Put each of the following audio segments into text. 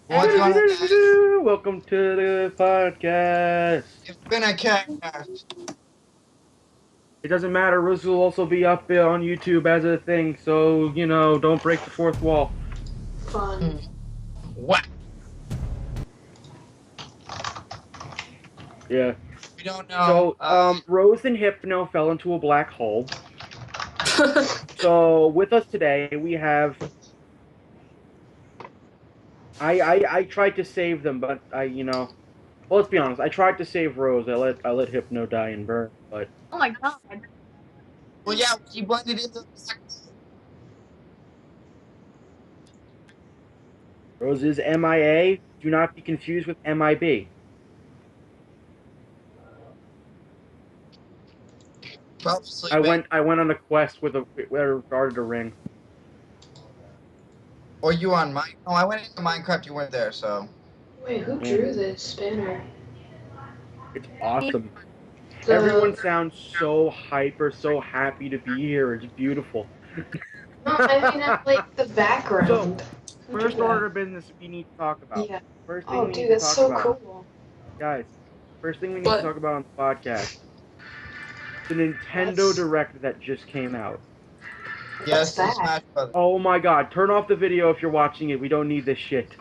What's going on, guys? Welcome to the podcast. Infinicast. It doesn't matter. Rose will also be up on YouTube as a thing, so don't break the fourth wall. Fun. What? Yeah. We don't know. So, Rose and Hypno fell into a black hole. So, with us today, we have. I tried to save them, but well, let's be honest. I tried to save Rose. I let Hypno die and burn, but. Oh my god. Well, yeah, he blended into the black. Rose is MIA. Do not be confused with MIB. Probably sleeping. I went on a quest with regarded a ring. Or you on Minecraft? No, I went into Minecraft. You weren't there, so. Wait, who drew this banner? It's awesome. The- Everyone sounds so hyper, so happy to be here. It's beautiful. No, I mean, I like the background. Who First drew that? order of business we need to talk about. Yeah. First thing Oh, we need dude, to that's talk so about. cool. Guys, first thing we need What? to talk about on the podcast. The Nintendo That's- Direct that just came out. Yes, that? Smash Brothers. Oh my god, turn off the video if you're watching it. We don't need this shit.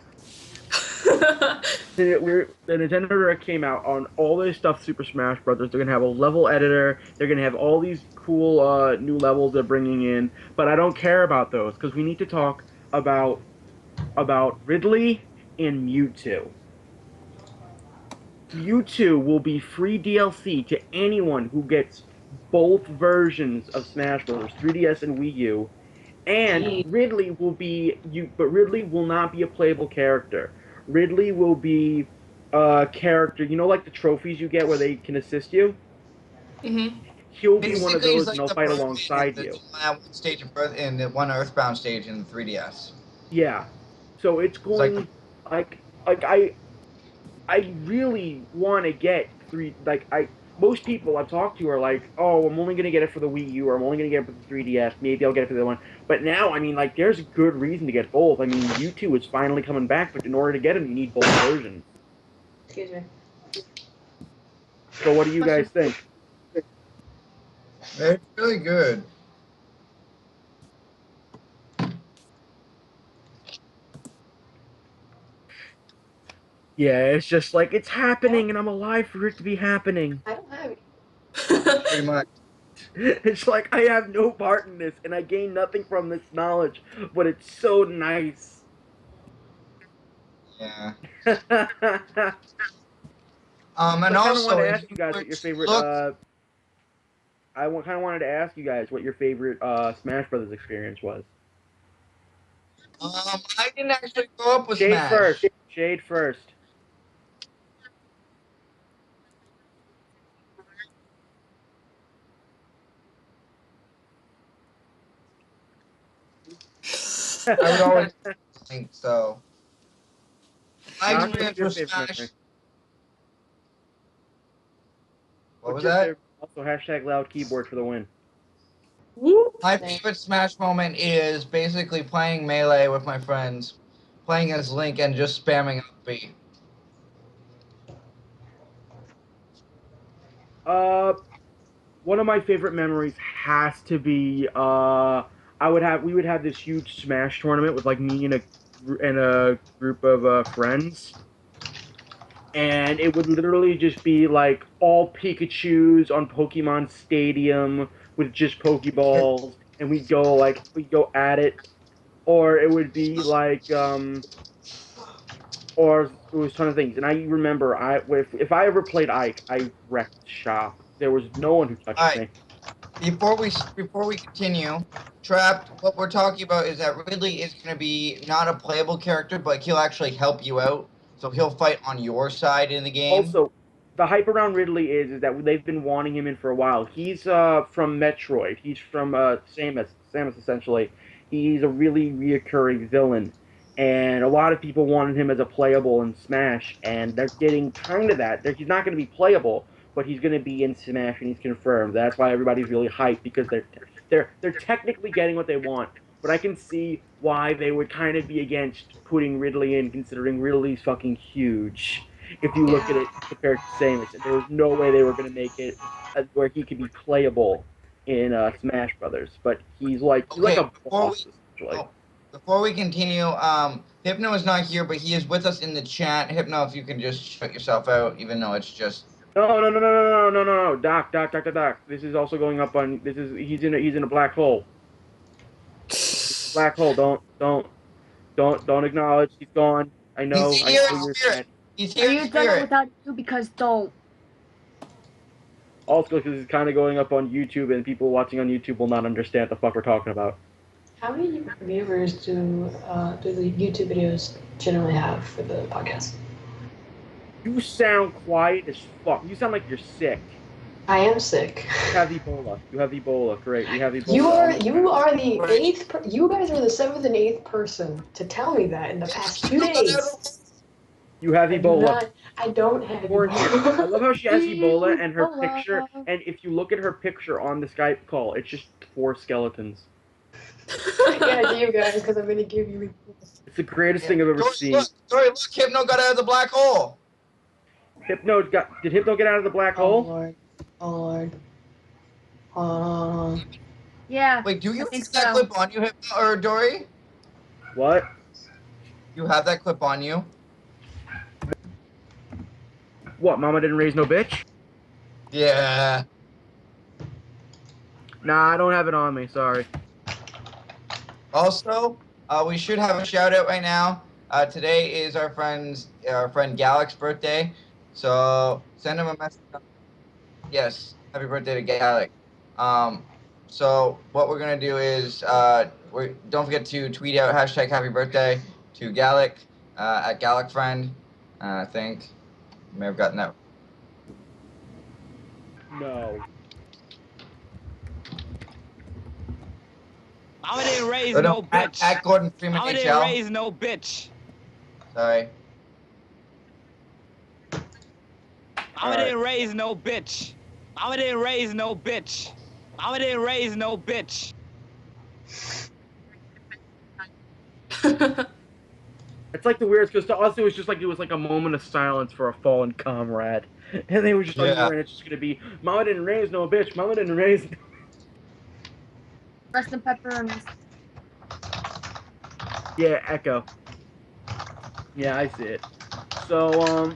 The Nintendo Direct came out on all this stuff. Super Smash Brothers. They're gonna have a level editor. They're gonna have all these cool new levels they're bringing in. But I don't care about those because we need to talk about Ridley and Mewtwo. Mewtwo will be free DLC to anyone who gets both versions of Smash Bros. 3DS and Wii U. And Ridley will be but Ridley will not be a playable character. Ridley will be a character, like the trophies you get where they can assist you. Mm-hmm. He'll be one of Basically, he's those, and he'll the fight Earthman alongside in you. One stage of Earth and the one Earthbound stage in the 3DS. Yeah. So it's going like I really want to get most people I've talked to are like, oh, I'm only going to get it for the Wii U, or I'm only going to get it for the 3DS. Maybe I'll get it for the other one. But now, I mean, there's a good reason to get both. I mean, U2 is finally coming back, but in order to get them, you need both versions. Excuse me. So what do you guys think? It's really good. Yeah, it's just like, it's happening, and I'm alive for it to be happening. I don't have it. Pretty much. It's like, I have no part in this, and I gain nothing from this knowledge, but it's so nice. Yeah. And And also, I kind of wanted to ask you guys what your favorite. I kind of wanted to ask you guys what your favorite Smash Brothers experience was. I didn't actually grow up with Shade Smash. first. Shade first. I would always think so. My Not experience your with favorite Smash. memory. What was What's your that? favorite- Also, hashtag loud keyboard for the win. My favorite Smash moment is basically playing Melee with my friends, playing as Link and just spamming up B. One of my favorite memories has to be we would have this huge Smash tournament with like me and a group of friends, and it would literally just be like all Pikachu's on Pokemon Stadium with just Pokeballs, and we'd go at it, or it would be like or it was a ton of things. And I remember if I ever played Ike, I wrecked shop. There was no one who touched Alright. me. Before we continue, Trapped, what we're talking about is that Ridley is going to be not a playable character, but he'll actually help you out. So he'll fight on your side in the game. Also, the hype around Ridley is that they've been wanting him in for a while. He's from Metroid. He's from Samus essentially. He's a really reoccurring villain, and a lot of people wanted him as a playable in Smash, and they're getting kind of that. He's not going to be playable, but he's going to be in Smash, and he's confirmed. That's why everybody's really hyped because they're technically getting what they want. but I can see why they would kind of be against putting Ridley in, considering Ridley's fucking huge. If you look at it compared to Samus, there was no way they were going to make it where he could be playable in Smash Brothers. But he's like Okay, a boss, essentially. before we continue, Hypno is not here, but he is with us in the chat. Hypno, if you can just shut yourself out, even though it's just. No, Doc. This is also going up on. He's in a black hole. Black hole. Don't acknowledge. He's gone. I know. He's here in You're spirit. sad. He's here in You've done it spirit. without you because don't. Also, because it's kind of going up on YouTube, and people watching on YouTube will not understand the fuck we're talking about. How many viewers do the YouTube videos generally have for the podcast? You sound quiet as fuck. You sound like you're sick. I am sick. You have Ebola. Great. We have Ebola. You are the eighth. You guys are the seventh and eighth person to tell me that in the past 2 days. You have Ebola. I don't have I Ebola. love how she has Ebola and her picture. And if you look at her picture on the Skype call, it's just 4 skeletons. Yeah, to you guys, because I'm gonna give you Ebola. It's the greatest thing I've ever seen. Look, Hypno got out of the black hole. Did Hypno get out of the black Oh hole? Lord. Oh. Yeah. Wait, do you I have think that so. clip on you, Hypno or Dory? What? You have that clip on you? What? Mama didn't raise no bitch? Yeah. Nah, I don't have it on me. Sorry. Also, we should have a shout out right now. Today is our friend Galec's birthday, so send him a message. Yes, happy birthday to Galec. So what we're gonna do is don't forget to tweet out hashtag happy birthday to Galec at Galec friend. I think you may have gotten that. No. Mama didn't raise no bitch. At Gordon Freeman Mama HL. didn't raise no bitch. Sorry. Mama didn't raise no bitch. Mama didn't raise no bitch. Mama didn't raise no bitch. It's like the weirdest, because to us it was like a moment of silence for a fallen comrade, and they were just like, Yeah. it's just gonna be, Mama didn't raise no bitch. Mama didn't raise. Rest in pepperonis. Yeah, Echo. Yeah, I see it. So,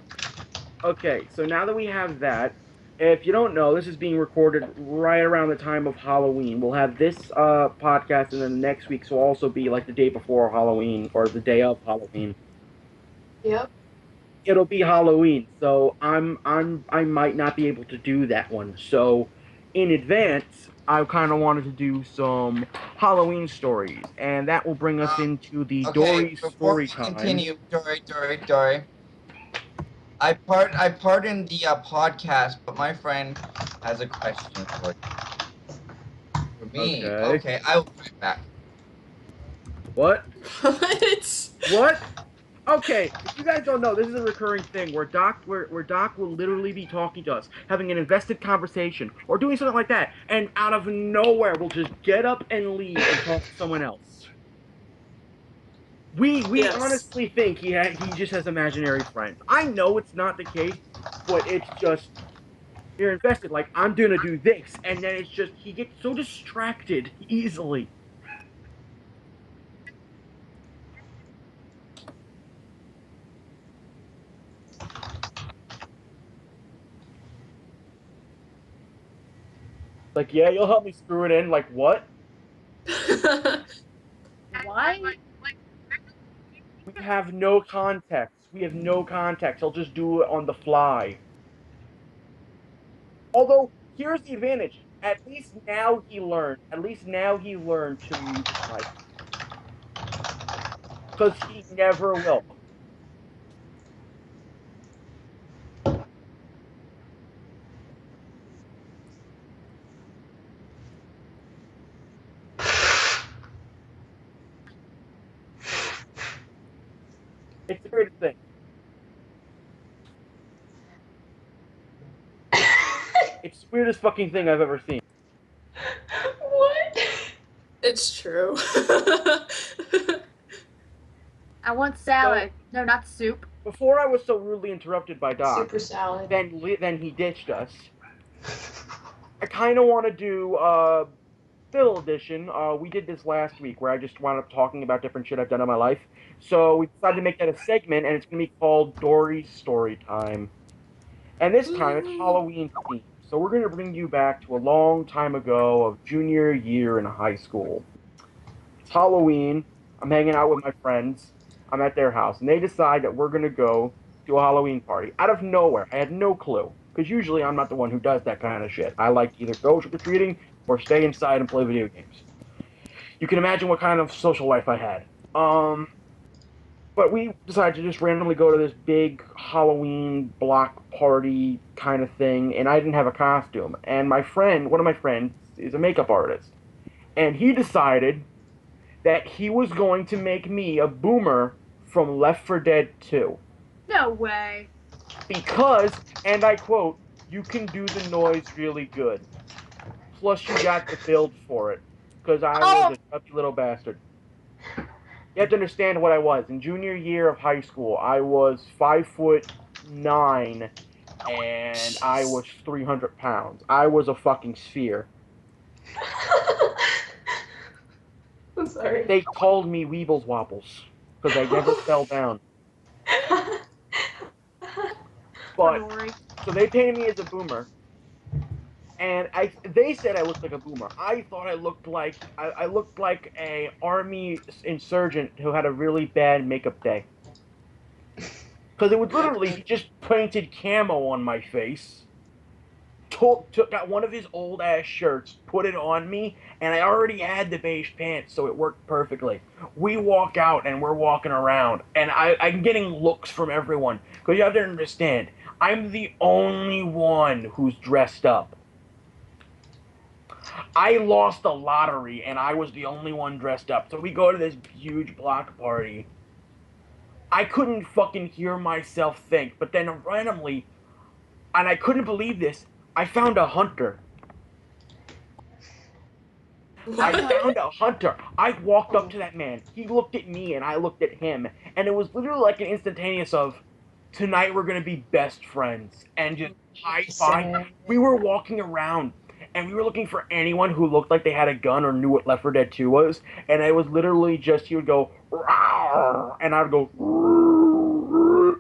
okay, so now that we have that, if you don't know, this is being recorded right around the time of Halloween. We'll have this podcast, and then next week's will also be like the day before Halloween, or the day of Halloween. Yep. It'll be Halloween, so I might not be able to do that one. So, in advance, I kind of wanted to do some Halloween stories, and that will bring us into the Dory before story we time. continue, Dory. I pardon the podcast, but my friend has a question for you. For me. Okay, I will bring it back. What? What? What? Okay, if you guys don't know, this is a recurring thing where Doc will literally be talking to us, having an invested conversation, or doing something like that, and out of nowhere we'll just get up and leave and talk to someone else. We Yes. honestly think he just has imaginary friends. I know it's not the case, but it's just you're invested. Like, I'm gonna do this, and then it's just he gets so distracted easily. Like, yeah, you'll help me screw it in. Like, what? Why? We have no context. He'll just do it on the fly. Although, here's the advantage. At least now he learned to mute the mic. Because he never will. It's the greatest thing. It's the weirdest fucking thing I've ever seen. What? It's true. I want salad. No, not soup. Before I was so rudely interrupted by Doc, Super salad. then he ditched us. I kind of want to do Fiddle Edition. We did this last week where I just wound up talking about different shit I've done in my life. So we decided to make that a segment, and it's going to be called Dory's Story Time. And this time it's Halloween themed. So we're going to bring you back to a long time ago of junior year in high school. It's Halloween. I'm hanging out with my friends. I'm at their house, and they decide that we're going to go to a Halloween party. Out of nowhere. I had no clue. Because usually I'm not the one who does that kind of shit. I like to either go trick-or-treating or stay inside and play video games. You can imagine what kind of social life I had. But we decided to just randomly go to this big Halloween block party kind of thing, and I didn't have a costume. And my friend, one of my friends, is a makeup artist. And he decided that he was going to make me a boomer from Left 4 Dead 2. No way. Because, and I quote, you can do the noise really good. Plus you got the build for it. Because I was a chubby little bastard. You have to understand what I was. In junior year of high school, I was 5'9", and I was 300 pounds. I was a fucking sphere. I'm sorry. They called me Weebles Wobbles because I never fell down. But Dory. so they painted me as a boomer, and they said I looked like a boomer. I thought I looked like a army insurgent who had a really bad makeup day. Because it was literally just painted camo on my face. Got one of his old ass shirts, put it on me, and I already had the beige pants, so it worked perfectly. We walk out and we're walking around, and I'm getting looks from everyone. Because you have to understand, I'm the only one who's dressed up. I lost the lottery, and I was the only one dressed up. So we go to this huge block party. I couldn't fucking hear myself think, but then randomly, and I couldn't believe this, I found a hunter. I found a hunter. I walked up to that man. He looked at me, and I looked at him. And it was literally like an instantaneous of, tonight we're going to be best friends. And just high five. We were walking around, and we were looking for anyone who looked like they had a gun or knew what Left 4 Dead 2 was. And it was literally just, he would go, rawr, and I would go, rawr.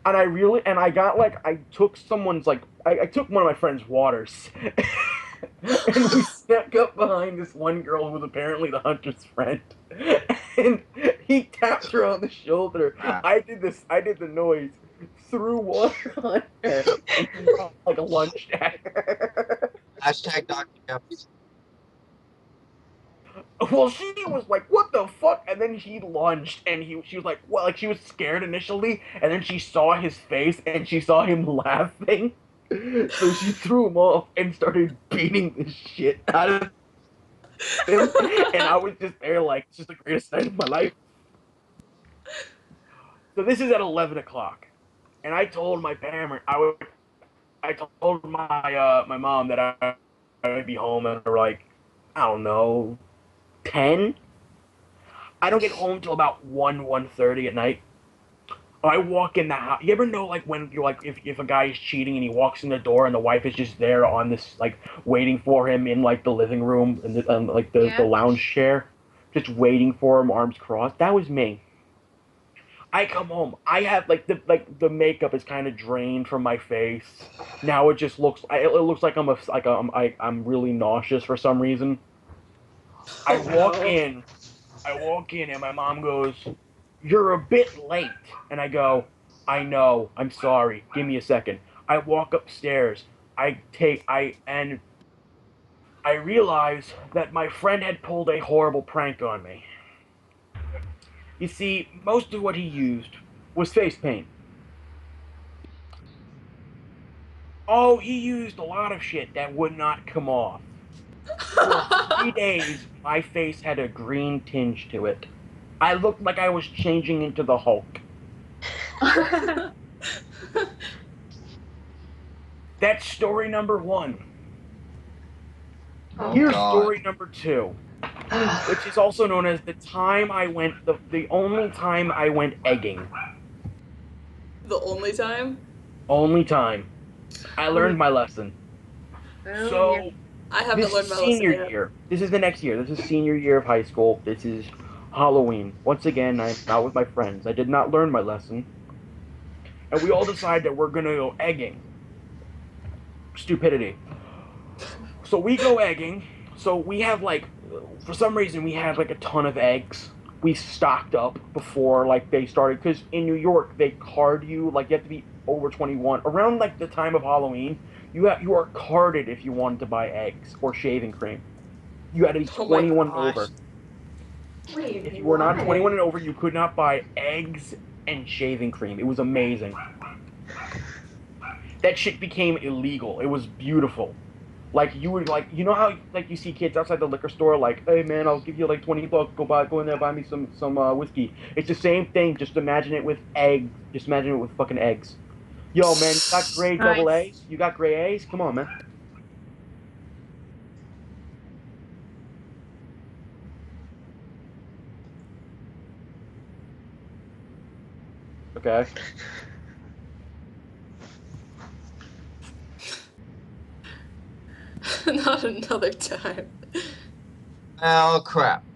And I got like, I took someone's like, I took one of my friend's waters. And we snuck up behind this one girl who was apparently the hunter's friend. And he tapped her on the shoulder. I did the noise, threw water on her, and he like a lunge at her. Hashtag Dr. Jeffs. Well, she was like, "What the fuck?" And then he lunged, and she was like, "Well," like she was scared initially, and then she saw his face, and she saw him laughing, so she threw him off and started beating the shit out of him. And I was just there, like, it's just the greatest night of my life. So this is at 11 o'clock, and I told my parent, I told my mom that I would be home at like, I don't know, 10. I don't get home till about 1:30 at night. I walk in the house. You ever know, like, when you're like, if a guy is cheating and he walks in the door and the wife is just there on this, like, waiting for him in, like, the living room and the lounge chair, just waiting for him, arms crossed. That was me. I come home. I have the makeup is kind of drained from my face. Now it just looks like I'm really nauseous for some reason. I walk in and my mom goes, "You're a bit late." And I go, "I know. I'm sorry. Give me a second." I walk upstairs. I realize that my friend had pulled a horrible prank on me. You see, most of what he used was face paint. Oh, he used a lot of shit that would not come off. For 3 days, my face had a green tinge to it. I looked like I was changing into the Hulk. That's story number 1. Oh, Here's God. story number 2. which is also known as the time I went, the only time I went egging. The only time? Only time. I learned my lesson. Oh, So, I haven't this learned is my lesson senior yet. year. This is the next year. This is senior year of high school. This is Halloween. Once again, I'm out with my friends. I did not learn my lesson. And we all decide that we're gonna go egging. Stupidity. So we go egging. So we have like, for some reason, we had like a ton of eggs. We stocked up before like they started, because in New York they card you, like you have to be over 21 around like the time of Halloween. You are carded if you wanted to buy eggs or shaving cream. You had to be Oh my 21 and gosh. over. Wait, If you were not why? 21 and over, you could not buy eggs and shaving cream. It was amazing. That shit became illegal. It was beautiful. Like you would like, you know how like you see kids outside the liquor store, like, hey man, I'll give you like $20. Go in there, buy me some whiskey. It's the same thing. Just imagine it with eggs. Just imagine it with fucking eggs. Yo man, you got grade double Nice. A's? You got gray A's? Come on, man. Okay. Not another time. Oh crap.